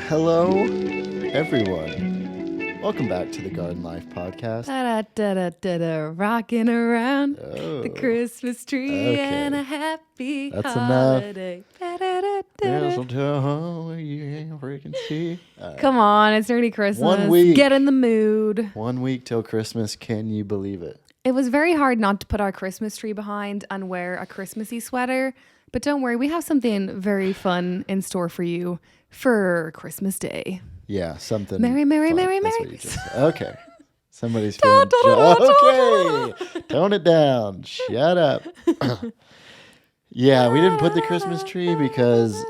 Hello, everyone. Welcome back to the Garden Life Podcast. Da-da-da-da-da-da, rocking around the Christmas tree okay. and a happy That's holiday. Come on, it's already Christmas. 1 week. Get in the mood. 1 week till Christmas. Can you believe it? It was very hard not to put our Christmas tree behind and wear a Christmassy sweater. But don't worry, we have something very fun in store for you for Christmas Day. Yeah, something. Merry, merry, fun. merry, That's merry. what you just, okay. Somebody's feeling okay. Tone it down. Shut up. Yeah, we didn't put the Christmas tree because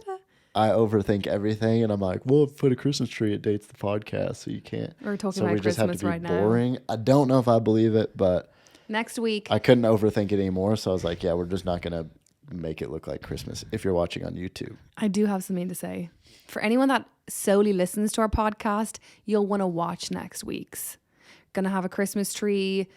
I overthink everything, and I'm like, well, if we put a Christmas tree, it dates the podcast, so you can't. We're talking so about we just Christmas have to be right boring. now. I don't know if I believe it, but Next week. I couldn't overthink it anymore, so I was like, yeah, we're just not gonna make it look like Christmas if you're watching on YouTube. I do have something to say. For anyone that solely listens to our podcast, you'll want to watch next week's. Gonna have a Christmas tree,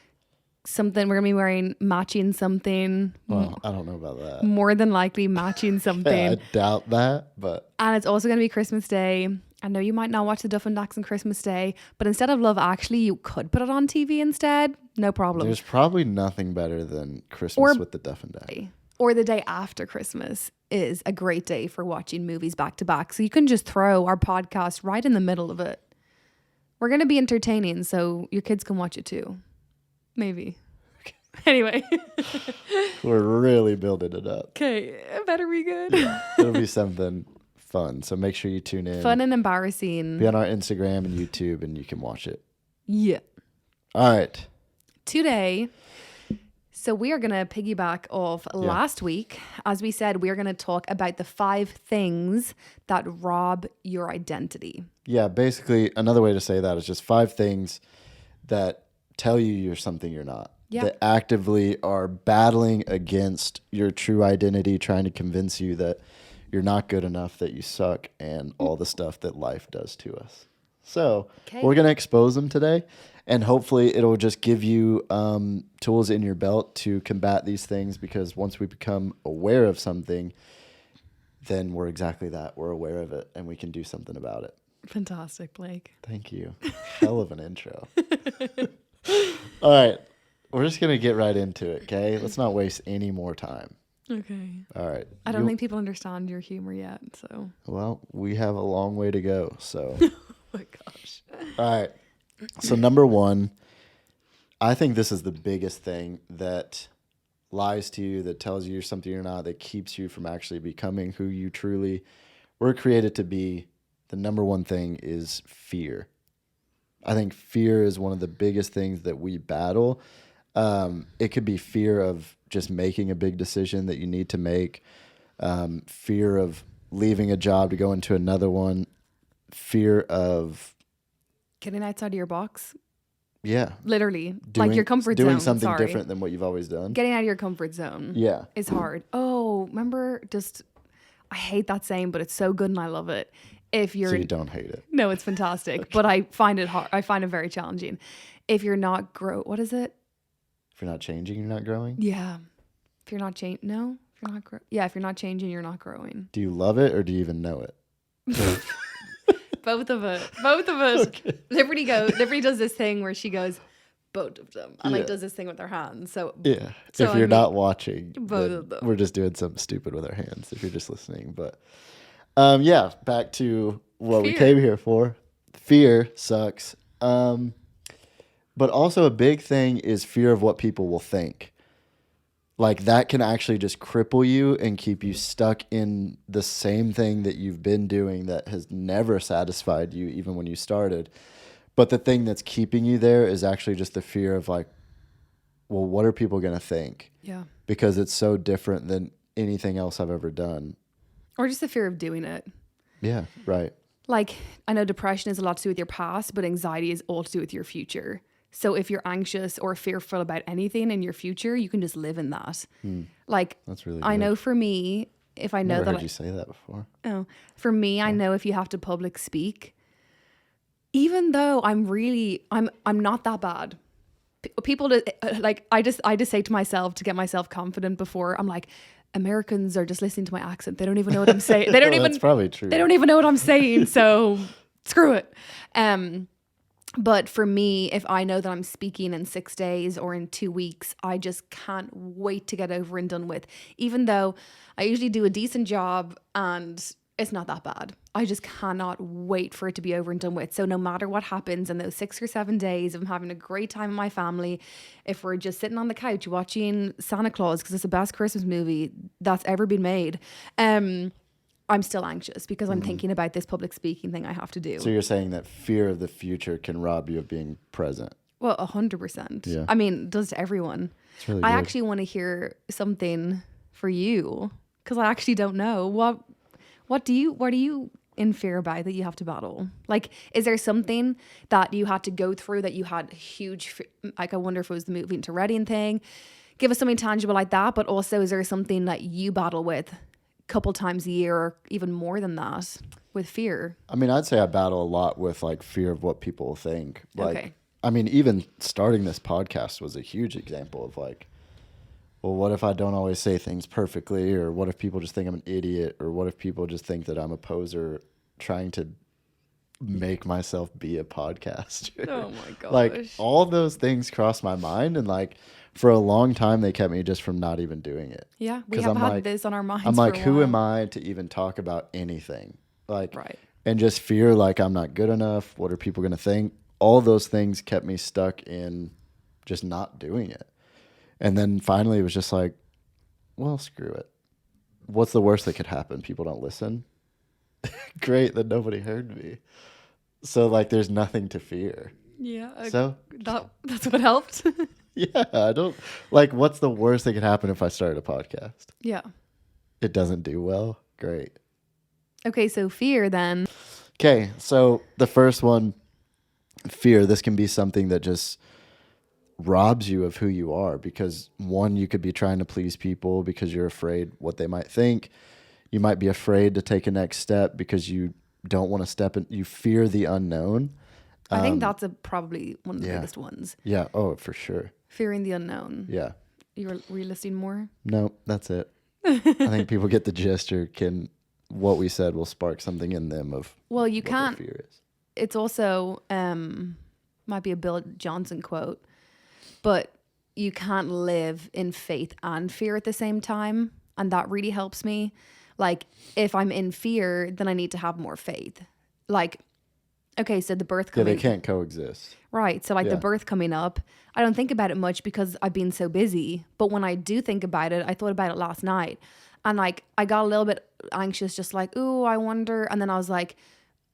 something, we're gonna be wearing matching something. Well, I don't know about that. More than likely matching something. I doubt that, but And it's also gonna be Christmas Day. I know you might not watch the Duff and Dax on Christmas Day, but instead of Love Actually, you could put it on TV instead. No problem. there's probably nothing better than Christmas with the Duff and Dax. Or the day after Christmas is a great day for watching movies back to back. So you can just throw our podcast right in the middle of it. We're going to be entertaining, so your kids can watch it too. Maybe. Okay. Anyway. We're really building it up. Okay, it better be good. It'll be something fun. So make sure you tune in. Fun and embarrassing. Be on our Instagram and YouTube, and you can watch it. Yeah. All right. Today, so we are going to piggyback off last week. As we said, we are going to talk about the 5 things that rob your identity. Yeah, basically, another way to say that is just 5 things that tell you you're something you're not. Yeah. That actively are battling against your true identity, trying to convince you that you're not good enough, that you suck, and all the stuff that life does to us. So we're going to expose them today, and hopefully it'll just give you tools in your belt to combat these things, because once we become aware of something, then we're exactly that. We're aware of it, and we can do something about it. Fantastic, Blake. Thank you. Hell of an intro. All right. We're just going to get right into it, okay? Let's not waste any more time. Okay. All right. I don't think people understand your humor yet, so. Well, we have a long way to go, so. Oh my gosh. All right. So number 1, I think this is the biggest thing that lies to you, that tells you you're something you're not, that keeps you from actually becoming who you truly were created to be. The number 1 thing is fear. I think fear is one of the biggest things that we battle. It could be fear of just making a big decision that you need to make, fear of leaving a job to go into another one, fear of Getting outside of your box. Yeah. Literally. Like your comfort zone. Doing something different than what you've always done. Getting out of your comfort zone. Yeah. Is hard. Oh, remember I hate that saying, but it's so good and I love it. If you're So you don't hate it. No, it's fantastic. Okay. But I find it hard. I find it very challenging. If you're not what is it? If you're not changing, you're not growing? Yeah. If you're not if you're not if you're not changing, you're not growing. Do you love it or do you even know it? Both of it. Okay. Liberty does this thing where she goes, both of them. And does this thing with her hands. So yeah. So if you're not watching, both of them. We're just doing something stupid with our hands if you're just listening. But back to what we came here for. Fear sucks. But also a big thing is fear of what people will think. Like that can actually just cripple you and keep you stuck in the same thing that you've been doing that has never satisfied you, even when you started. But the thing that's keeping you there is actually just the fear of like, well, what are people going to think? Yeah. Because it's so different than anything else I've ever done. Or just the fear of doing it. Yeah, right. Like, I know depression is a lot to do with your past, but anxiety is all to do with your future. So if you're anxious or fearful about anything in your future, you can just live in that. Like, that's really I good. know for me, if I know Never that heard you say that before. Oh, for me, I know if you have to public speak, even though I'm not that bad. People like I just say to myself to get myself confident before I'm like, Americans are just listening to my accent. They don't even know what I'm saying. They don't even. That's probably true. They don't even know what I'm saying. So screw it. But for me, if I know that I'm speaking in 6 days or in 2 weeks, I just can't wait to get over and done with. Even though I usually do a decent job and it's not that bad. I just cannot wait for it to be over and done with. So no matter what happens in those 6 or 7 days, if I'm having a great time with my family, if we're just sitting on the couch watching Santa Claus because it's the best Christmas movie that's ever been made, I'm still anxious because I'm thinking about this public speaking thing I have to do. So you're saying that fear of the future can rob you of being present. Well, 100%. Yeah. I mean, it does to everyone. It's really I good. actually want to hear something for you because I actually don't know. What are you in fear about that you have to battle? Like, is there something that you had to go through that you had huge, like, I wonder if it was the moving to Reading thing. Give us something tangible like that. But also, is there something that you battle with couple times a year or even more than that with fear? I mean, I'd say I battle a lot with like fear of what people will think. Like, Okay. I mean, even starting this podcast was a huge example of like, well, what if I don't always say things perfectly? Or what if people just think I'm an idiot? Or what if people just think that I'm a poser trying to make myself be a podcaster? Oh my gosh. Like, all those things crossed my mind. And like, for a long time, they kept me just from not even doing it. Yeah, we 'Cause have I'm had like- this on our minds. I'm for like, a who while. am I to even talk about anything? Like, Right. and just fear like I'm not good enough. What are people going to think? All those things kept me stuck in just not doing it. And then finally it was just like, well, screw it. What's the worst that could happen? People don't listen. Great that nobody heard me. So like there's nothing to fear. Yeah. So That's what helped. yeah, I don't like what's the worst that could happen if I started a podcast? Yeah. It doesn't do well. Great. Okay, so fear then. Okay, so the first one, fear. This can be something that just robs you of who you are because one, you could be trying to please people because you're afraid what they might think. You might be afraid to take a next step because you don't want to step in. You fear the unknown. I think that's probably one of the yeah. biggest ones. Yeah. Oh, for sure. Fearing the unknown. Yeah. Were you listing more? No, that's it. I think people get the gist or what we said will spark something in them of Well, you what can't. their fear is. It's also might be a Bill Johnson quote, but you can't live in faith and fear at the same time, and that really helps me. Like, if I'm in fear, then I need to have more faith. Like, okay, so the birth Yeah, coming, they can't coexist. right? So like Yeah. the birth coming up, I don't think about it much because I've been so busy. But when I do think about it, I thought about it last night, and like I got a little bit anxious, just like, ooh, I wonder. And then I was like,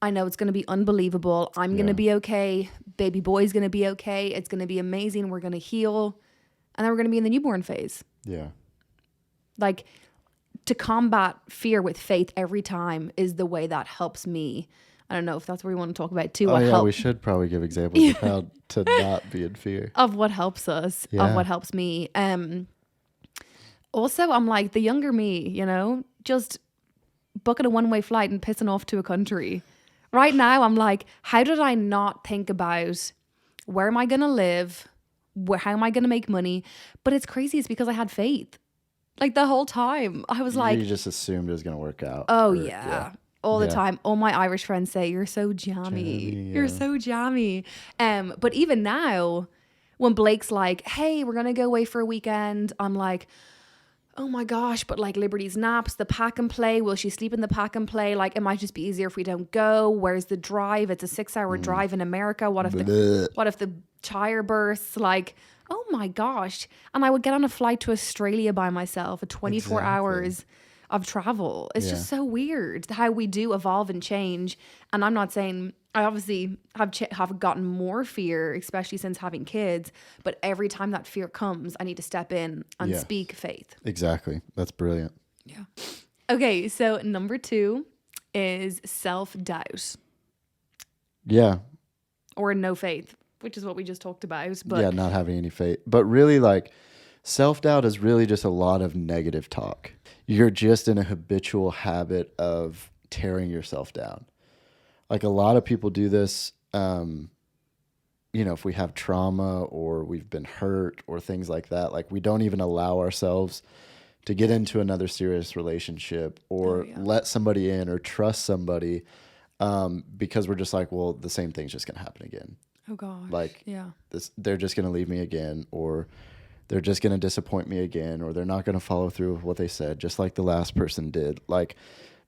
I know it's going to be unbelievable. I'm going to be okay. Baby boy's going to be okay. It's going to be amazing. We're going to heal. And then we're going to be in the newborn phase. Yeah. Like, to combat fear with faith every time is the way that helps me. I don't know if that's what we want to talk about too. Oh What yeah, help- we should probably give examples of how to not be in fear. of what helps us, of Yeah. what helps me. Also, I'm like the younger me, just booking a one-way flight and pissing off to a country. Right now, I'm like, how did I not think about where am I going to live? How am I going to make money? But it's crazy. It's because I had faith. Like the whole time, I was like, you just assumed it was going to work out. oh or- yeah. All the Yeah. time. All my Irish friends say, you're so jammy. Jammy, You're yeah. so jammy. But even now, when Blake's like, hey, we're going to go away for a weekend, I'm like, oh my gosh, but like Liberty's naps, the pack and play, will she sleep in the pack and play? Like, it might just be easier if we don't go. Where's the drive? It's a 6-hour drive in America. What if the tire bursts? Like, oh my gosh. And I would get on a flight to Australia by myself at 24 Exactly. hours of travel. It's just Yeah. so weird how we do evolve and change. And I'm not saying I obviously have gotten more fear, especially since having kids. But every time that fear comes, I need to step in and Yeah. speak faith. Exactly. That's brilliant. Yeah. Okay, so number 2 is self-doubt Yeah. or no faith, which is what we just talked about. But Yeah, not having any faith. But really, like, self-doubt is really just a lot of negative talk. You're just in a habitual habit of tearing yourself down. Like, a lot of people do this, if we have trauma or we've been hurt or things like that, like, we don't even allow ourselves to get into another serious relationship or let somebody in or trust somebody, because we're just like, well, the same thing's just going to happen again. Oh gosh. Like yeah. they're just going to leave me again, or they're just going to disappoint me again, or they're not going to follow through with what they said, just like the last person did. Like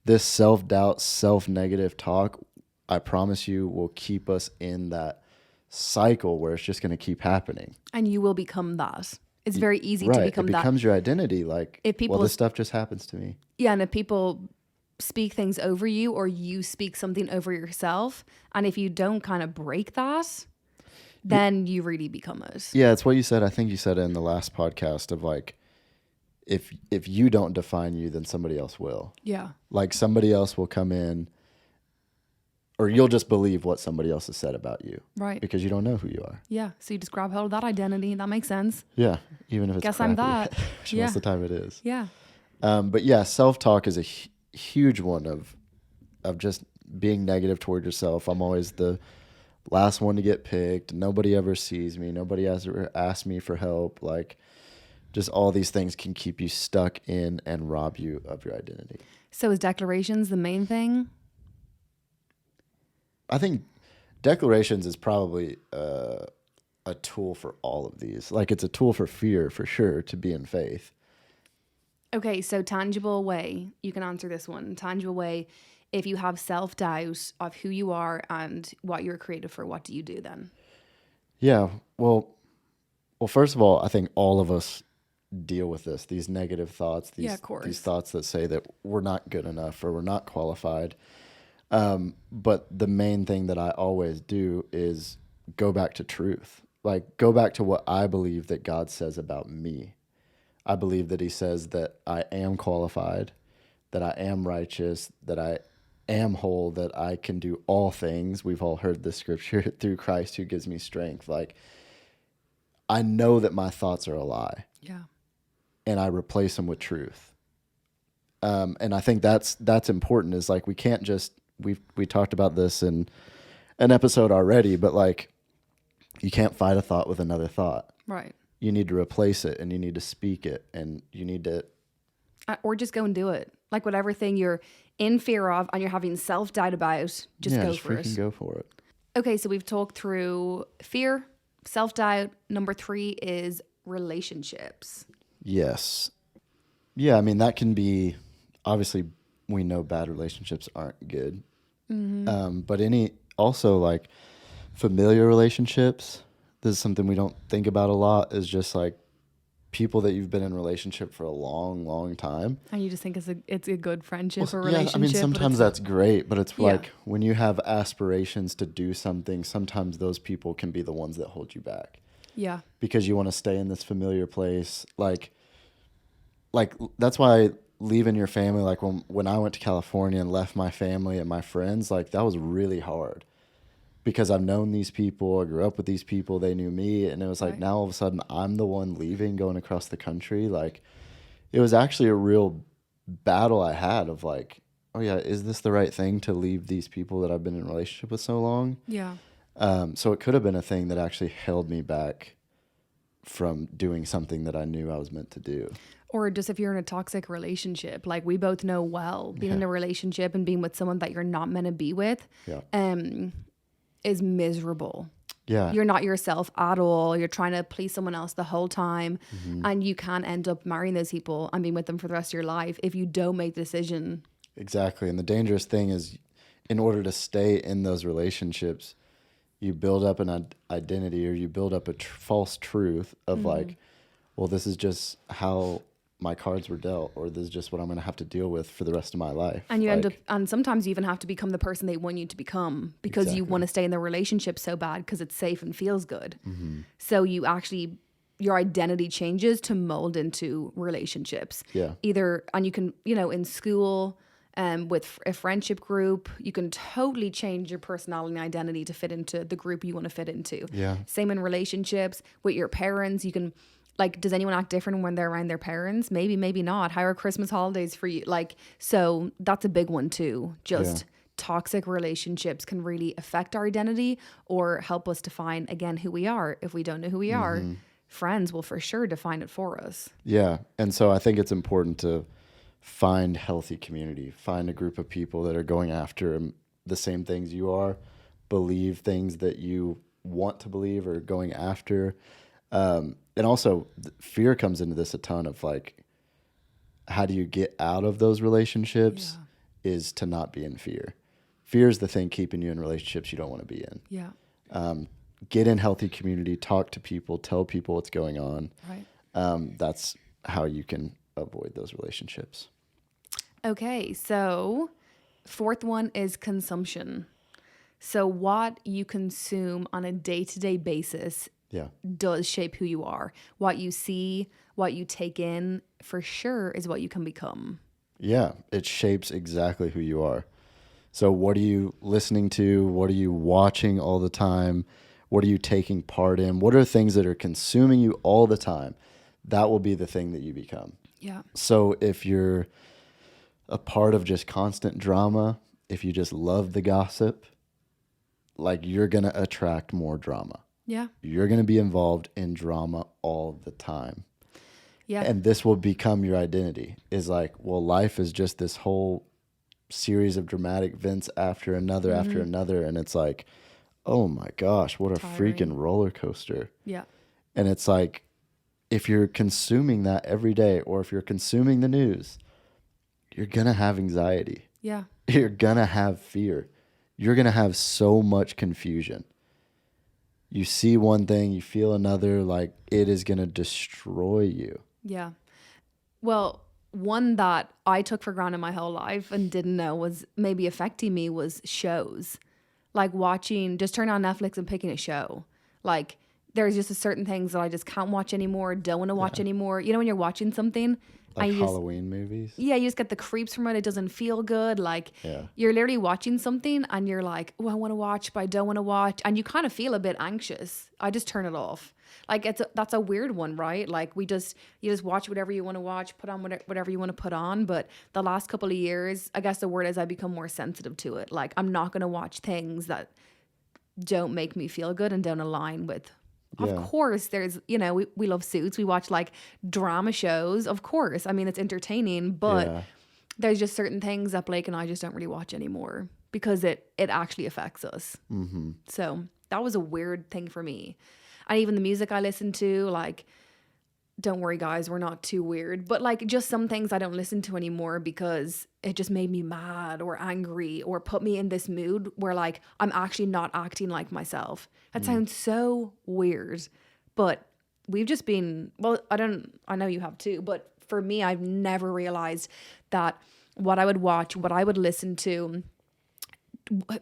this self-doubt, self-negative talk, I promise you, will keep us in that cycle where it's just going to keep happening. And you will become that. It's very easy to become that. It becomes your identity. Like, if people, well, this stuff just happens to me. Yeah, and if people speak things over you, or you speak something over yourself, and if you don't kind of break that, then you really become it. Yeah, it's what you said. I think you said it in the last podcast of like, if you don't define you, then somebody else will. Yeah. Like somebody else will come in, or you'll just believe what somebody else has said about you. Right. Because you don't know who you are. Yeah. So you just grab hold of that identity. That makes sense. Yeah. Even if it's Guess crappy, I'm that. which most of the time it is. Yeah. But yeah, self-talk is a huge one of just being negative toward yourself. I'm always the last one to get picked. Nobody ever sees me. Nobody ever asks me for help. Like, just all these things can keep you stuck in and rob you of your identity. So is declarations the main thing? I think declarations is probably a tool for all of these. Like, it's a tool for fear, for sure, to be in faith. Okay, so tangible way. You can answer this one. Tangible way. If you have self-doubt of who you are and what you're created for, what do you do then? Yeah, well, first of all, I think all of us deal with this, these negative thoughts, these thoughts that say that we're not good enough or we're not qualified. But the main thing that I always do is go back to truth. Like, go back to what I believe that God says about me. I believe that he says that I am qualified, that I am righteous, that I am whole, that I can do all things. We've all heard this scripture, through Christ who gives me strength. Like, I know that my thoughts are a lie. Yeah. And I replace them with truth. And I think that's important, is like, we can't just, we talked about this in an episode already, but like, you can't fight a thought with another thought. Right. You need to replace it, and you need to speak it, and you need to, or just go and do it. Like, whatever thing you're in fear of and you're having self-doubt about, just go for it. Go for it. Okay, so we've talked through fear, self-doubt. Number 3 is relationships. Yes. Yeah, I mean, that can be, obviously, we know bad relationships aren't good. Mm-hmm. But also like familiar relationships, this is something we don't think about a lot, is just like people that you've been in a relationship for a long, long time. And you just think it's a good friendship or Yeah, relationship. I mean, sometimes that's great, but it's like when you have aspirations to do something, sometimes those people can be the ones that hold you back. Yeah. Because you want to stay in this familiar place. Like that's why leaving your family, like when I went to California and left my family and my friends, like that was really hard. Because I've known these people, I grew up with these people, they knew me, and it was like, now all of a sudden I'm the one leaving, going across the country. Like, it was actually a real battle I had of like, oh yeah, is this the right thing to leave these people that I've been in a relationship with so long? Yeah. So it could have been a thing that actually held me back from doing something that I knew I was meant to do. Or just if you're in a toxic relationship, like we both know well, being in a relationship and being with someone that you're not meant to be with, is miserable. Yeah. You're not yourself at all. You're trying to please someone else the whole time. Mm-hmm. And you can end up marrying those people and being with them for the rest of your life if you don't make the decision. Exactly. And the dangerous thing is, in order to stay in those relationships, you build up an identity, or you build up a false truth of like, well, this is just how my cards were dealt, or this is just what I'm going to have to deal with for the rest of my life. And you end up, and sometimes you even have to become the person they want you to become, because you want to stay in the relationship so bad because it's safe and feels good. Mm-hmm. So you actually, your identity changes to mold into relationships. Yeah. Either, and you can, in school, with a friendship group, you can totally change your personality and identity to fit into the group you want to fit into. Yeah. Same in relationships with your parents. You can, like, does anyone act different when they're around their parents? Maybe, maybe not. How are Christmas holidays for you? Like, so that's a big one too. Just toxic relationships can really affect our identity or help us define, again, who we are if we don't know who we are. friends will for sure define it for us. Yeah. And so I think it's important to find healthy community, find a group of people that are going after the same things you are, believe things that you want to believe or going after. And also fear comes into this a ton of like, how do you get out of those relationships is to not be in fear. Fear is the thing keeping you in relationships you don't want to be in. Yeah. Get in healthy community, talk to people, tell people what's going on. Right. That's how you can avoid those relationships. Okay. So, fourth one is consumption. So, what you consume on a day-to-day basis Yeah. does shape who you are. What you see, what you take in, for sure is what you can become. Yeah. It shapes exactly who you are. So what are you listening to? What are you watching all the time? What are you taking part in? What are things that are consuming you all the time? That will be the thing that you become. Yeah. So if you're a part of just constant drama, if you just love the gossip, like you're going to attract more drama. Yeah. You're going to be involved in drama all the time. Yeah. And this will become your identity. Is like, well, life is just this whole series of dramatic events after another, and it's like, oh my gosh, what a Tiring. freaking roller coaster. Yeah. And it's like, if you're consuming that every day, or if you're consuming the news, you're gonna have anxiety. Yeah. You're gonna have fear. You're gonna have so much confusion. You see one thing, you feel another, like it is gonna destroy you. Yeah. Well, one that I took for granted my whole life and didn't know was maybe affecting me was shows. Like watching, just turn on Netflix and picking a show. Like there's just certain things that I just can't watch anymore, don't want to watch anymore. You know, when you're watching something, Like and you Halloween movies. yeah, you just get the creeps from it. It doesn't feel good. Like Yeah. you're literally watching something and you're like, oh, I want to watch, but I don't want to watch. And you kind of feel a bit anxious. I just turn it off. Like that's a weird one, right? Like you just watch whatever you want to watch, put on whatever you want to put on. But the last couple of years, I guess the word is I become more sensitive to it. Like I'm not going to watch things that don't make me feel good and don't align with. Yeah. Of course, there's, we love Suits. We watch like drama shows. Of course. I mean, it's entertaining, but there's just certain things that Blake and I just don't really watch anymore because it actually affects us. Mm-hmm. So that was a weird thing for me. And even the music I listen to, like, don't worry, guys, we're not too weird. But like just some things I don't listen to anymore because it just made me mad or angry or put me in this mood where like I'm actually not acting like myself. That sounds so weird. But we've just been, well, I know you have too, but for me, I've never realized that what I would watch, what I would listen to,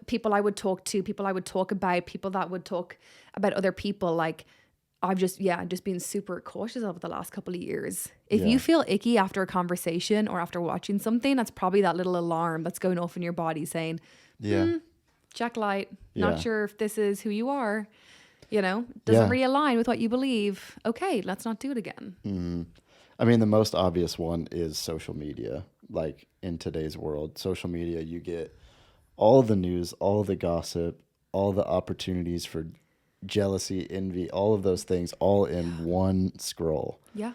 people I would talk to, people I would talk about, people that would talk about other people, like I've just been super cautious of the last couple of years. If you feel icky after a conversation or after watching something, that's probably that little alarm that's going off in your body saying, check light, not sure if this is who you are, doesn't realign with what you believe. Okay, let's not do it again. Mm-hmm. I mean, the most obvious one is social media. Like in today's world, social media, you get all the news, all the gossip, all the opportunities for jealousy, envy, all of those things all in one scroll. Yeah.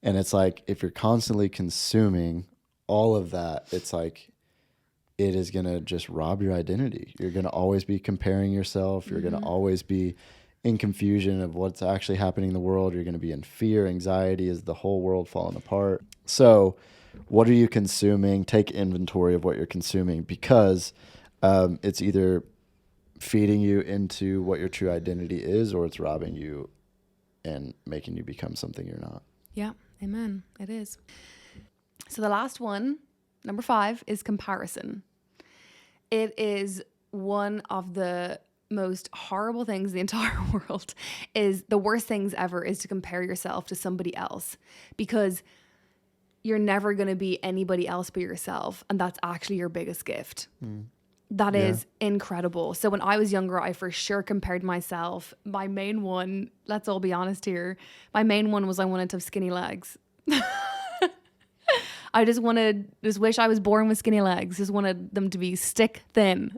And it's like, if you're constantly consuming all of that, it's like, it is going to just rob your identity. You're going to always be comparing yourself. You're going to always be in confusion of what's actually happening in the world. You're going to be in fear, anxiety. Is the whole world falling apart? So what are you consuming? Take inventory of what you're consuming, because it's either feeding you into what your true identity is, or it's robbing you and making you become something you're not. Yeah, amen. It is. So the last one, number 5, is comparison. It is one of the most horrible things in the entire world. Is the worst things ever is to compare yourself to somebody else, because you're never going to be anybody else but yourself. And that's actually your biggest gift. That is incredible. So when I was younger, I for sure compared myself. My main one, let's all be honest here, my main one was I wanted to have skinny legs. I just wish I was born with skinny legs. Just wanted them to be stick thin.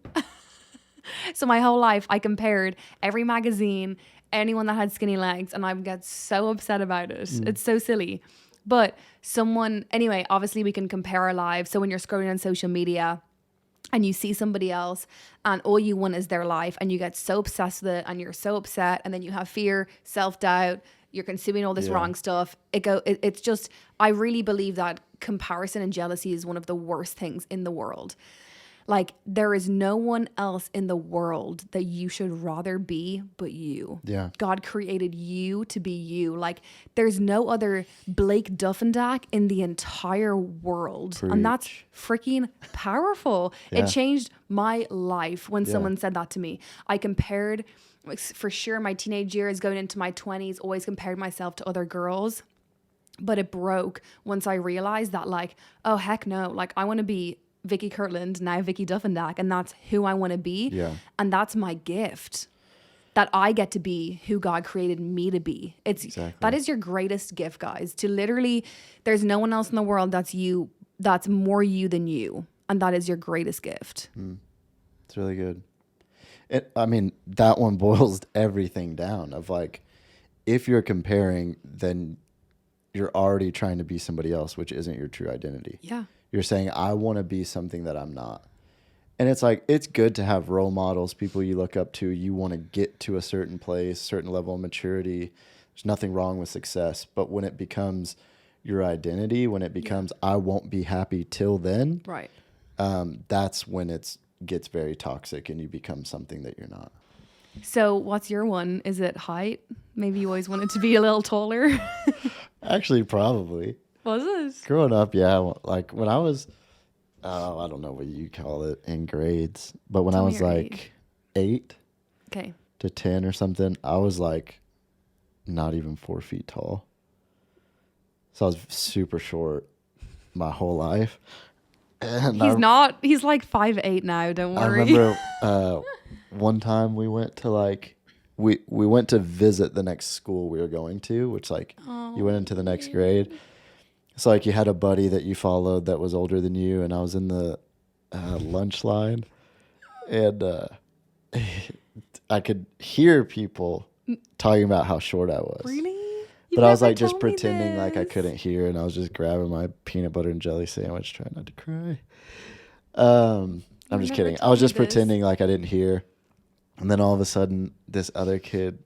So my whole life, I compared every magazine, anyone that had skinny legs, and I would get so upset about it. It's so silly. But anyway, obviously we can compare our lives. So when you're scrolling on social media and you see somebody else and all you want is their life and you get so obsessed with it and you're so upset and then you have fear, self-doubt, you're consuming all this wrong stuff. It's just, I really believe that comparison and jealousy is one of the worst things in the world. Like, there is no one else in the world that you should rather be but you. Yeah. God created you to be you. Like, there's no other Blake Duffindak in the entire world. Preach. And that's freaking powerful. Yeah. It changed my life when someone said that to me. I compared, like, for sure, my teenage years going into my 20s, always compared myself to other girls. But it broke once I realized that, like, oh, heck no. Like, I want to be Vicky Kirtland, now Vicky Duffindak, and that's who I want to be. Yeah. And that's my gift, that I get to be who God created me to be. That is your greatest gift, guys. To literally, there's no one else in the world that's more you than you. And that is your greatest gift. It's really good. That one boils everything down of like, if you're comparing, then you're already trying to be somebody else, which isn't your true identity. Yeah. You're saying, I want to be something that I'm not. And it's like, it's good to have role models, people you look up to. You want to get to a certain place, certain level of maturity. There's nothing wrong with success. But when it becomes your identity, when it becomes, I won't be happy till then, Right. that's when it gets very toxic and you become something that you're not. So what's your one? Is it height? Maybe you always wanted to be a little taller. Actually, probably. Was it? Growing up, yeah. Like when I was, I don't know what you call it in grades, but when Tell I me was your like 8 Okay. to 10 or something, I was like not even 4 feet tall. So I was super short my whole life. And He's like 5'8" now, don't worry. I remember one time we went to like, we went to visit the next school we were going to, which like you went into the next grade. So like you had a buddy that you followed that was older than you, and I was in the lunch line, and I could hear people talking about how short I was. Really? But I was like just pretending like I couldn't hear, and I was just grabbing my peanut butter and jelly sandwich, trying not to cry. I'm just kidding. I was just pretending like I didn't hear, and then all of a sudden, this other kid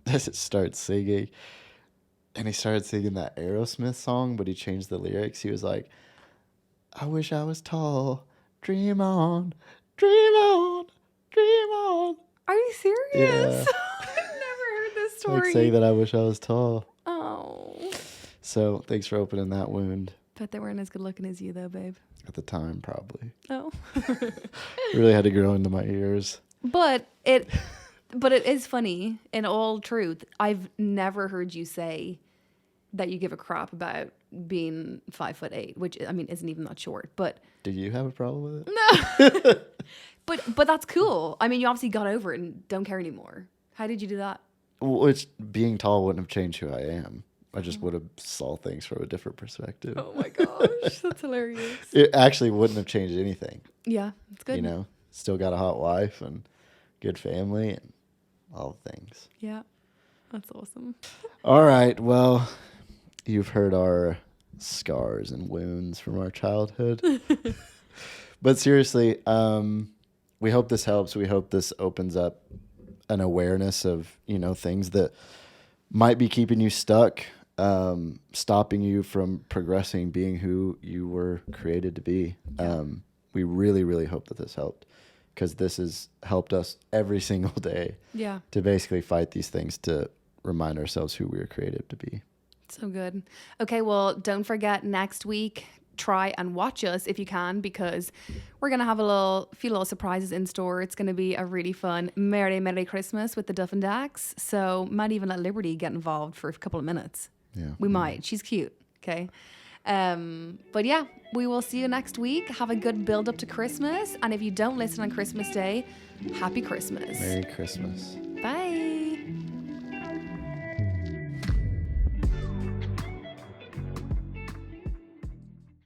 starts singing. And he started singing that Aerosmith song, but he changed the lyrics. He was like, I wish I was tall. Dream on, dream on, dream on. Are you serious? Yeah. I've never heard this story. Like saying that I wish I was tall. Oh. So thanks for opening that wound. Bet they weren't as good looking as you though, babe. At the time, probably. Oh. Really had to grow into my ears. But it is funny, in all truth. I've never heard you say that you give a crap about being 5'8", which I mean isn't even that short. But do you have a problem with it? no. but that's cool. I mean, you obviously got over it and don't care anymore. How did you do that? Which being tall wouldn't have changed who I am. I just would have saw things from a different perspective. Oh my gosh, that's hilarious. It actually wouldn't have changed anything. Yeah, it's good. You know, still got a hot wife and good family and all the things. Yeah, that's awesome. All right. Well, you've heard our scars and wounds from our childhood. But seriously, we hope this helps. We hope this opens up an awareness of, things that might be keeping you stuck, stopping you from progressing, being who you were created to be. We really, really hope that this helped, because this has helped us every single day to basically fight these things, to remind ourselves who we were created to be. So good. Okay, well, don't forget next week, try and watch us if you can, because we're going to have a few little surprises in store. It's going to be a really fun Merry Christmas with the Duffendacks. So might even let Liberty get involved for a couple of minutes. Yeah. We might. She's cute. Okay. But yeah, we will see you next week. Have a good build up to Christmas. And if you don't listen on Christmas Day, happy Christmas. Merry Christmas.